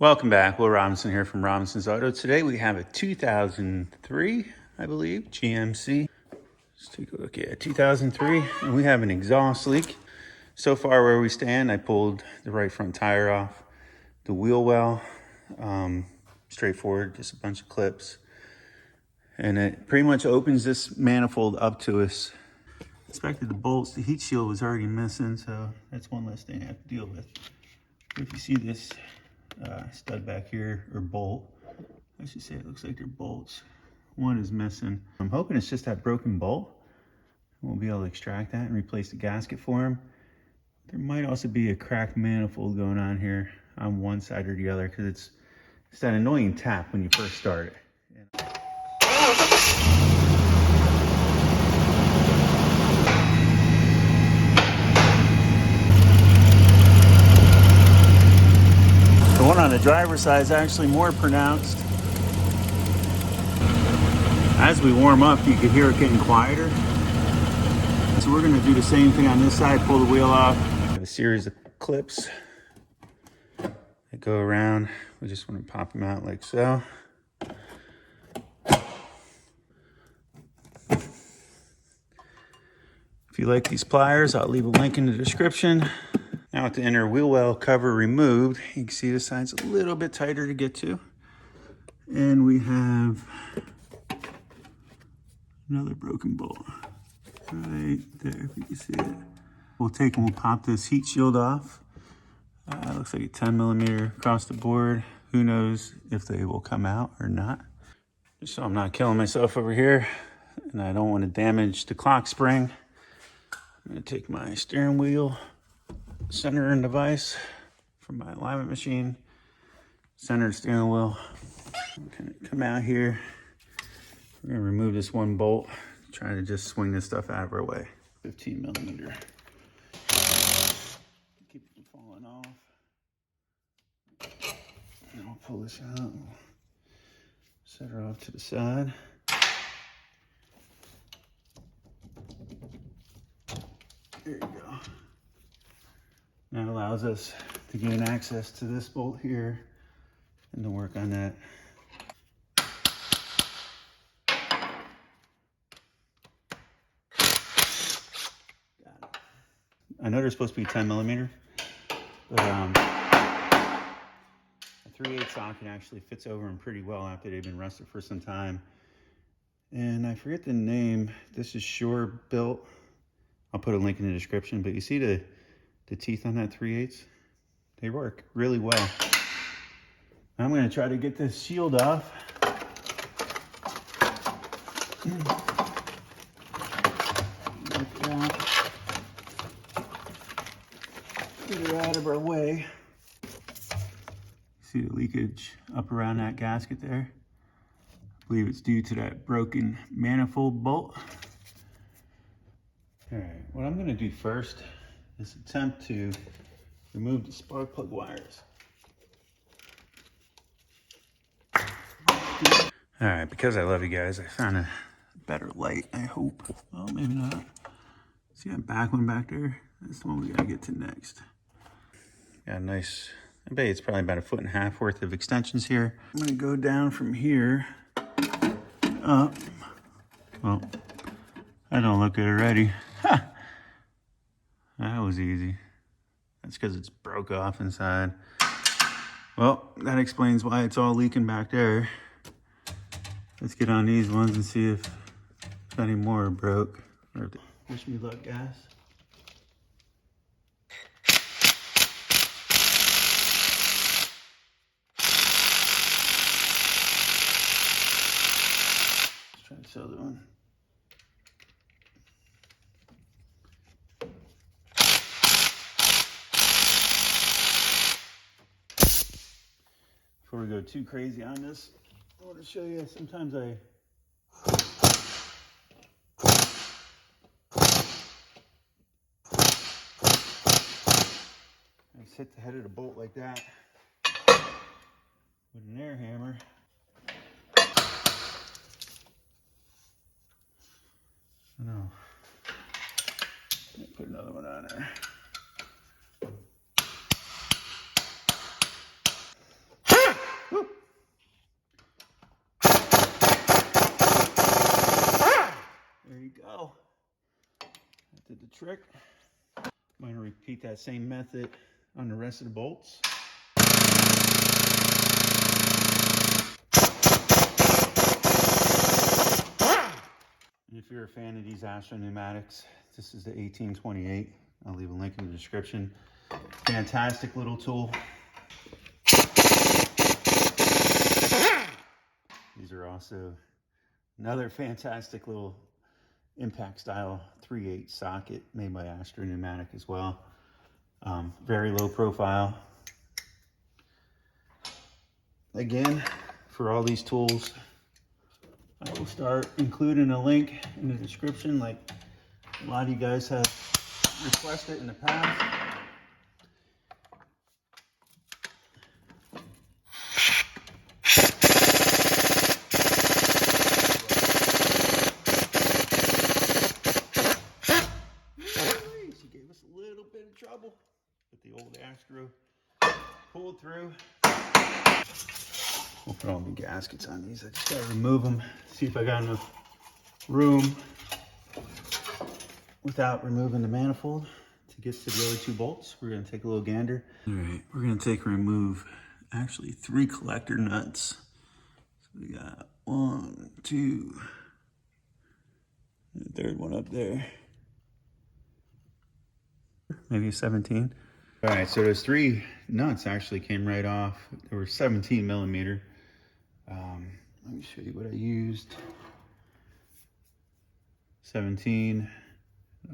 Welcome back. Will Robinson here from Robinson's Auto. Today we have a 2003, I believe, GMC. Let's take a look at 2003, and we have an exhaust leak. So far where we stand, I pulled the right front tire off, the wheel well, straightforward, just a bunch of clips. And it pretty much opens this manifold up to us. Inspected the bolts, the heat shield was already missing, so that's one less thing I have to deal with. If you see this stud back here, or bolt, I should say, it looks like they're bolts. One is missing. I'm hoping it's just that broken bolt. We'll be able to extract that and replace the gasket for him. There might also be a cracked manifold going on here on one side or the other, because it's that annoying tap when you first start it. The one on the driver's side is actually more pronounced. As we warm up, you can hear it getting quieter. So we're going to do the same thing on this side, pull the wheel off. I have a series of clips that go around. We just want to pop them out like so. If you like these pliers, I'll leave a link in the description. Now with the inner wheel well cover removed, you can see the side's a little bit tighter to get to. And we have another broken bolt right there, if you can see it. We'll take and we'll pop this heat shield off. Looks like a 10mm across the board. Who knows if they will come out or not. Just so I'm not killing myself over here, and I don't want to damage the clock spring, I'm going to take my steering wheel centering device from my alignment machine, center the steering wheel. I'm going to come out here. We're going to remove this one bolt, try to just swing this stuff out of our way. 15mm. Keep it from falling off. And I'll pull this out. Set her off to the side. There you go. That allows us to gain access to this bolt here and to work on that. Got it. I know they're supposed to be 10mm, but a 3/8 socket actually fits over them pretty well after they've been rusted for some time. And I forget the name. This is Shore built. I'll put a link in the description, but you see the teeth on that 3/8? They work really well. I'm going to try to get this shield off. Like that. Get it out of our way. See the leakage up around that gasket there? I believe it's due to that broken manifold bolt. All right, what I'm going to do first is attempt to remove the spark plug wires. All right, because I love you guys, I found a better light, I hope. Well, maybe not. See that back one back there? That's the one we gotta get to next. Got a nice, I bet it's probably about 1.5 feet worth of extensions here. I'm gonna go down from here up. Well, I don't look good already. Ha! That was easy. That's because it's broke off inside. Well, that explains why it's all leaking back there. Let's get on these ones and see if any more are broke. Wish me luck, guys. Let's try this other one. Before we go too crazy on this, I want to show you, sometimes I just hit the head of the bolt like that with an air hammer. No. Put another one on there. trick. I'm going to repeat that same method on the rest of the bolts. And if you're a fan of these Astro pneumatics, this is the 1828. I'll leave a link in the description. Fantastic little tool. These are also another fantastic little impact style 3/8 socket made by Astro Pneumatic as well. Very low profile. Again, for all these tools, I will start including a link in the description, like a lot of you guys have requested in the past. She gave us a little bit of trouble, but the old Astro pulled through. We'll put all the gaskets on these. I just gotta remove them, see if I got enough room without removing the manifold to get to the other two bolts. We're gonna take a little gander. All right, we're gonna take and remove actually 3 collector nuts. So we got 1, 2, and the third one up there. Maybe a 17. All right, so those 3 nuts actually came right off. They were 17 millimeter. Let me show you what I used. 17,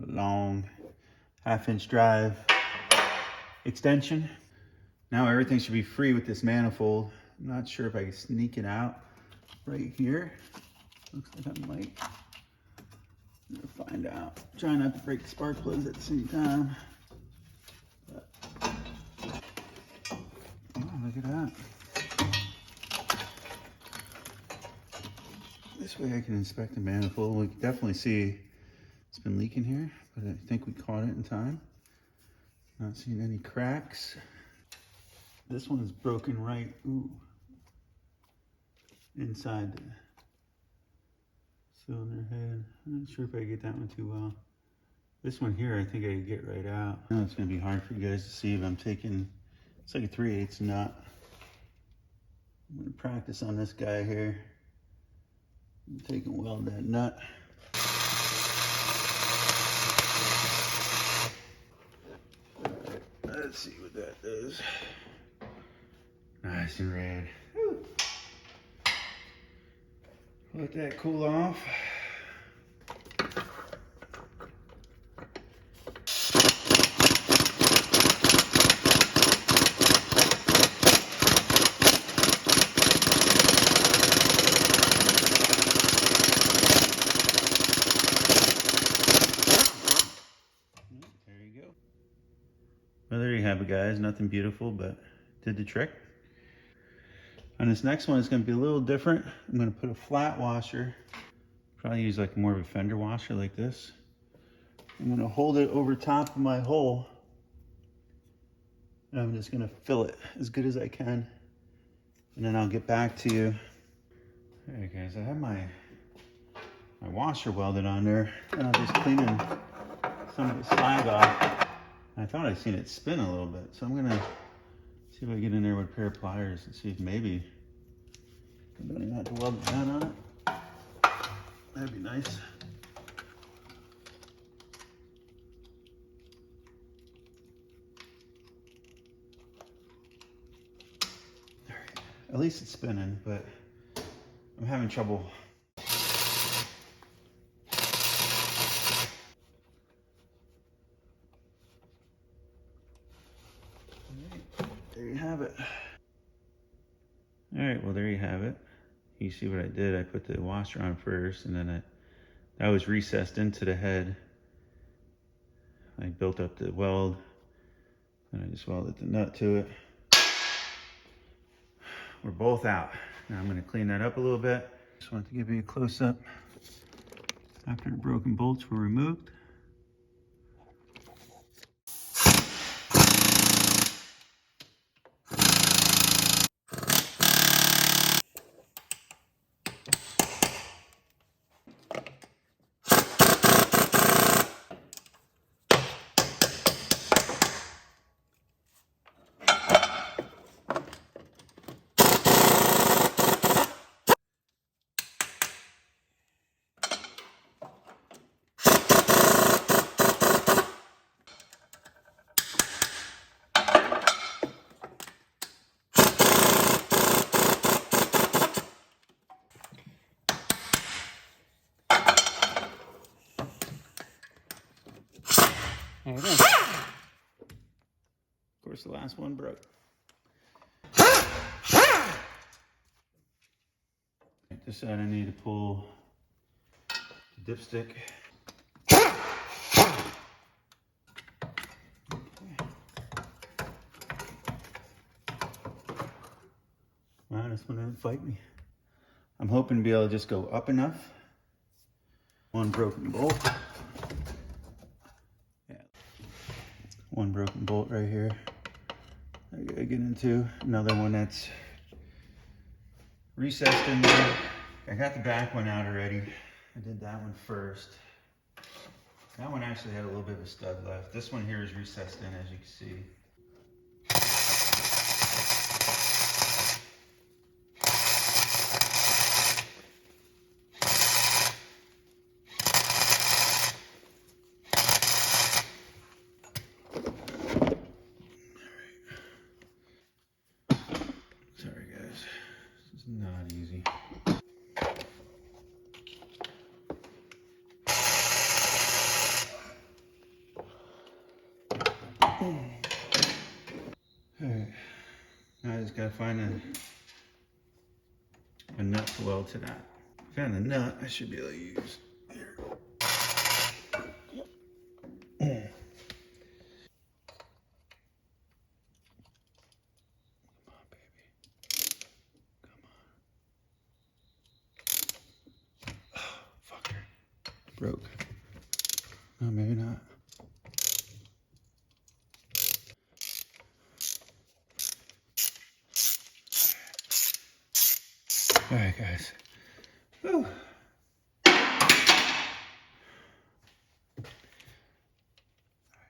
a long 1/2-inch drive extension. Now everything should be free with this manifold. I'm not sure if I can sneak it out right here. Looks like I might. I'm gonna find out. Try not to break the spark plugs at the same time. But, oh, look at that. This way I can inspect the manifold. We can definitely see it's been leaking here, but I think we caught it in time. Not seeing any cracks. This one is broken right, inside the cylinder head. I'm not sure if I get that one too well. This one here, I think I can get right out. Now it's gonna be hard for you guys to see if I'm taking, it's like a 3/8 nut. I'm gonna practice on this guy here. I'm taking weld that nut. Alright, let's see what that does. Nice and red. Whew. Let that cool off. Well, there you have it, guys. Nothing beautiful, but did the trick. On this next one, it's going to be a little different. I'm going to put a flat washer. Probably use like more of a fender washer like this. I'm going to hold it over top of my hole. And I'm just going to fill it as good as I can. And then I'll get back to you. All right, guys, I have my washer welded on there. And I'm just cleaning some of the slag off. I thought I'd seen it spin a little bit, so I'm gonna see if I get in there with a pair of pliers and see if maybe I don't even have to weld it down on it. That'd be nice. All right. At least it's spinning, but I'm having trouble. There you have it. All right, well, there you have it. You see what I did? I put the washer on first, and then that was recessed into the head. I built up the weld, and I just welded the nut to it. We're both out. Now I'm gonna clean that up a little bit. Just wanted to give you a close-up after the broken bolts were removed. course, the last one broke. This side I need to pull the dipstick. Wow, this one didn't fight me. I'm hoping to be able to just go up enough. One broken bolt. Yeah. One broken bolt right here. I gotta get into another one that's recessed in there. I got the back one out already. I did that one first. That one actually had a little bit of a stud left. This one here is recessed in, as you can see. Sorry guys, this is not easy. Alright, now I just gotta find a nut to weld to that. Found a nut I should be able to use. Here. Broke. No, maybe not. All right, guys. Whew.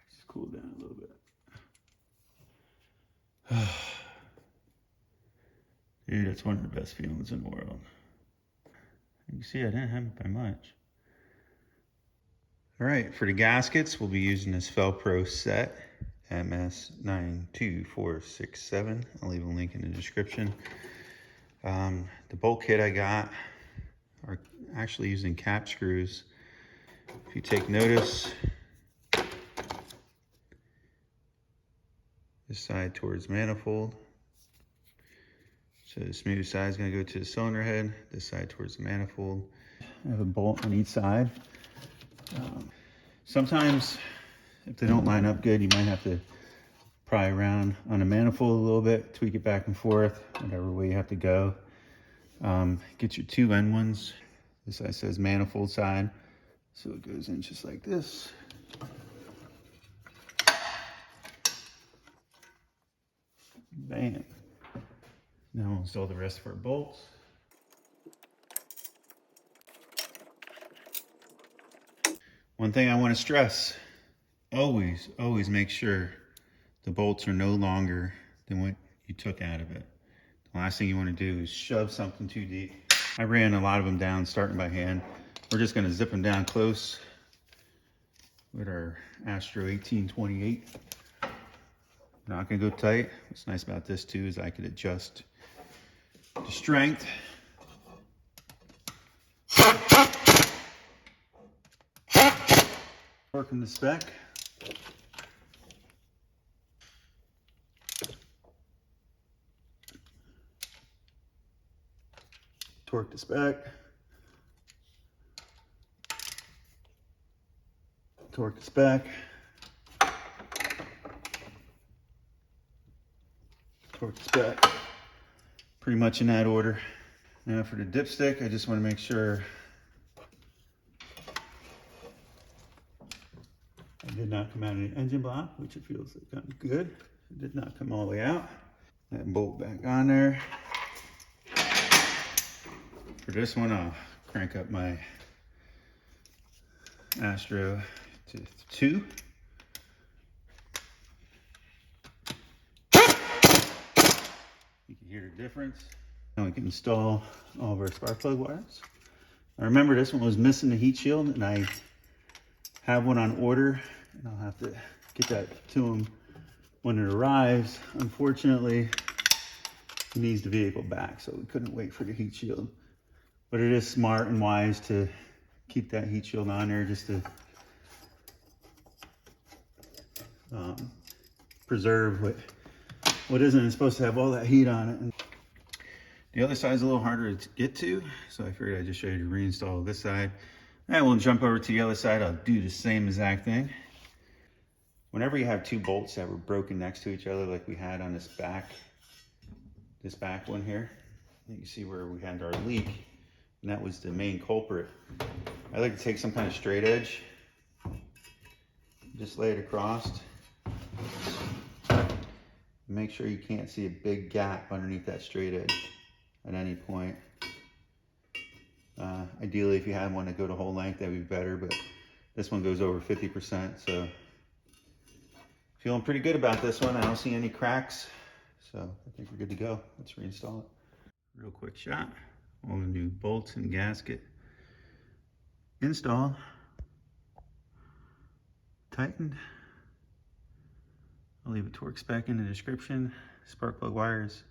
Just cool down a little bit. Dude, that's one of the best feelings in the world. You can see I didn't have it by much. All right, for the gaskets, we'll be using this Felpro set, MS92467. I'll leave a link in the description. The bolt kit I got are actually using cap screws. If you take notice, this side towards manifold. So the smooth side is going to go to the cylinder head, this side towards the manifold. I have a bolt on each side. Sometimes, if they don't line up good, you might have to pry around on the manifold a little bit, tweak it back and forth, whatever way you have to go. Get your two end ones. This side says manifold side, so it goes in just like this. Bam. Now we'll install the rest of our bolts. One thing I want to stress, always make sure the bolts are no longer than what you took out of it. The last thing you want to do is shove something too deep. I ran a lot of them down starting by hand. We're just going to zip them down close with our Astro 1828. Not going to go tight. What's nice about this too is I could adjust the strength. Working the spec. Torque the spec. Torque the spec. Torque the spec. Pretty much in that order. Now for the dipstick, I just want to make sure I did not come out of the engine block, which it feels like kind of good. It did not come all the way out. That bolt back on there. For this one, I'll crank up my Astro to 2. You can hear the difference. Now we can install all of our spark plug wires. I remember this one was missing the heat shield, and I have one on order, and I'll have to get that to him when it arrives. Unfortunately, he needs the vehicle back, so we couldn't wait for the heat shield. But it is smart and wise to keep that heat shield on there just to preserve what isn't supposed to have all that heat on it. And the other side's a little harder to get to, so I figured I'd just show you to reinstall this side. And we'll jump over to the other side. I'll do the same exact thing. Whenever you have two bolts that were broken next to each other, like we had on this back one here, you can see where we had our leak, and that was the main culprit. I like to take some kind of straight edge, just lay it across. Make sure you can't see a big gap underneath that straight edge at any point. Ideally, if you had one to go the whole length, that'd be better, but this one goes over 50%, so feeling pretty good about this one. I don't see any cracks, so I think we're good to go. Let's reinstall it. Real quick shot. All the new bolts and gasket installed, tightened. I'll leave a torque spec in the description. Spark plug wires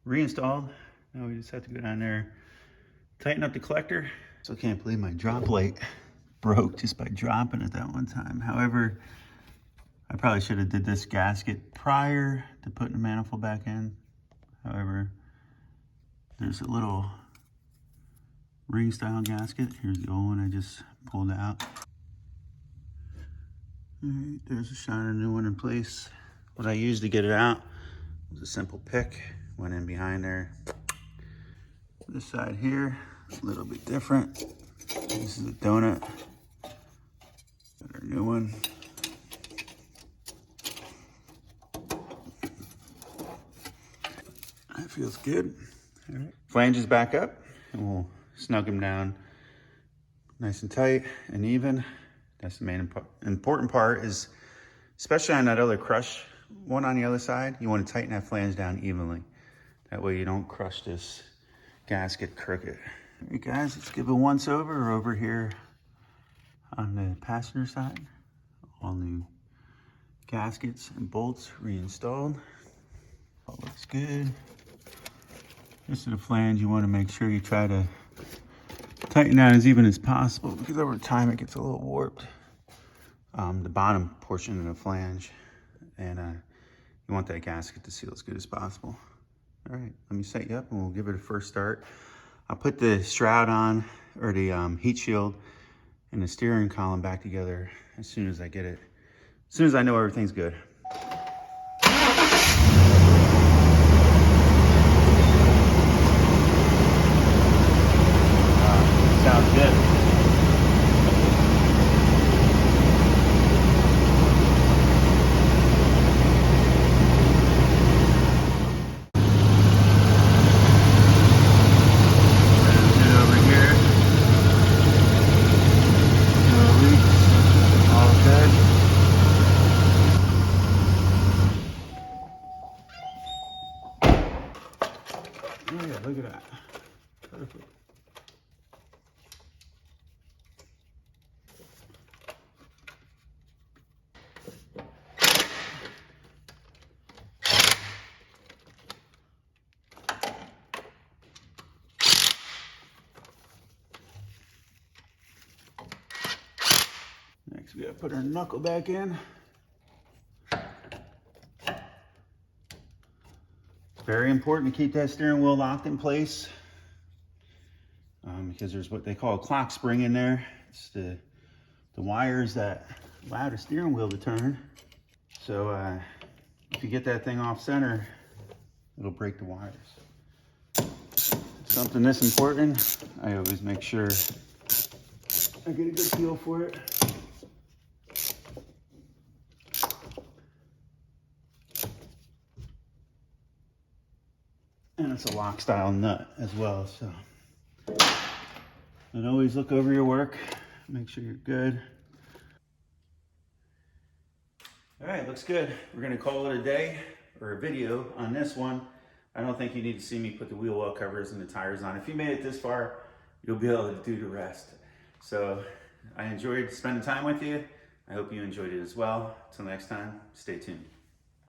reinstalled. Now we just have to go down there, tighten up the collector. So I can't believe my drop light broke just by dropping it that one time. However, I probably should have did this gasket prior to putting the manifold back in. However, there's a little ring style gasket. Here's the old one I just pulled out. All right, there's a shot of a new one in place. What I used to get it out was a simple pick. Went in behind there. This side here, a little bit different. This is a donut. Got our new one. That feels good. All right. Flanges back up, and we'll snug them down nice and tight and even. That's the main important part is, especially on that other crush one on the other side, you want to tighten that flange down evenly. That way you don't crush this gasket crooked. All right, guys, let's give it a once over here on the passenger side. All new gaskets and bolts reinstalled. All looks good. This is the flange. You want to make sure you try to tighten that as even as possible, because over time it gets a little warped. The bottom portion of the flange, and you want that gasket to seal as good as possible. All right, let me set you up and we'll give it a first start. I'll put the shroud on, or the heat shield, and the steering column back together as soon as I get it, as soon as I know everything's good. Sounds good. Oh yeah, look at that. Perfect. Next we gotta put our knuckle back in. Very important to keep that steering wheel locked in place, because there's what they call a clock spring in there. It's the wires that allow the steering wheel to turn. So if you get that thing off center, it'll break the wires. Something this important, I always make sure I get a good feel for it. And it's a lock style nut as well, so. And always look over your work, make sure you're good. All right, looks good. We're gonna call it a day, or a video on this one. I don't think you need to see me put the wheel well covers and the tires on. If you made it this far, you'll be able to do the rest. So I enjoyed spending time with you. I hope you enjoyed it as well. Till next time, stay tuned.